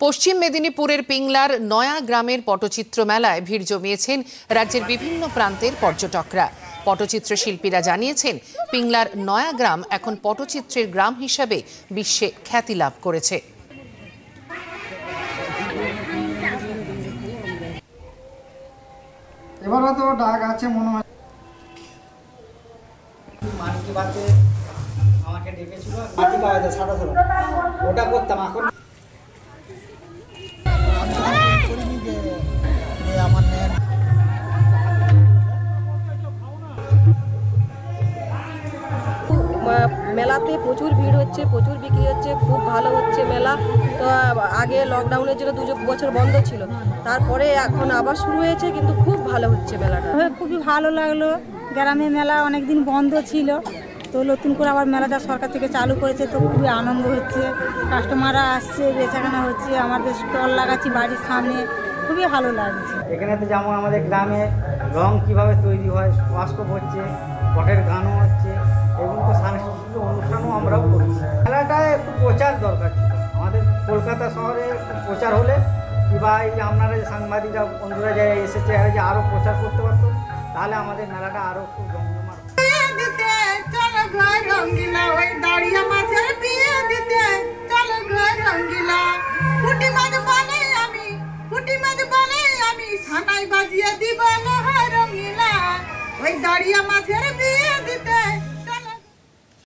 পশ্চিম মেদিনীপুরের পিংলার নয়া গ্রামের পটচিত্র মেলায় ভিড় জমিয়েছেন রাজ্যের বিভিন্ন প্রান্তের পর্যটকরা। পটচিত্র শিল্পীরা জানিয়েছেন, পিংলার নয়া গ্রাম এখন পটচিত্রের গ্রাম হিসাবে বিশ্বে খ্যাতি লাভ করেছে। এবারে তো ডাক আছে মনে হয়, আমাকে ডেকেছিল, মাটি পাওয়া যায় সাদা সাদা, ওটা করতাম। এখন মেলাতে প্রচুর ভিড় হচ্ছে, প্রচুর বিক্রি হচ্ছে, খুব ভালো হচ্ছে মেলা। তো আগে লকডাউনের জন্য 2 বছর বন্ধ ছিল, তারপরে এখন আবার শুরু হয়েছে, কিন্তু খুব ভালো হচ্ছে মেলাটা। খুবই ভালো লাগলো। গ্রামে মেলা অনেকদিন বন্ধ ছিল, তো নতুন করে আবার মেলাটা সরকার থেকে চালু করেছে, তো খুবই আনন্দ হচ্ছে। কাস্টমাররা আসছে, বেচাকেনা হচ্ছে, আমাদের স্টল লাগাচ্ছি বাড়ির সামনে, খুবই ভালো লাগছে। এখানে তো যেমন আমাদের গ্রামে রং কিভাবে তৈরি হয়, ওয়ার্কশপ হচ্ছে, পটের গানও হচ্ছে, এবং তো সাংস্কৃতিক অনুষ্ঠানও আমরাও করছি। মেলাটা একটু প্রচার দরকার ছিল আমাদের কলকাতা শহরে, একটু প্রচার হলে কিংবা এই আপনারা যে সাংবাদিকরা বন্ধুরা যে এসেছে যে আরও প্রচার করতে পারতো, তাহলে আমাদের মেলাটা আরও খুব জমজমাট। বাজিয়ে দিব রঙিলা, ওই দাঁড়িয়া মাছের বিয়ে দিতে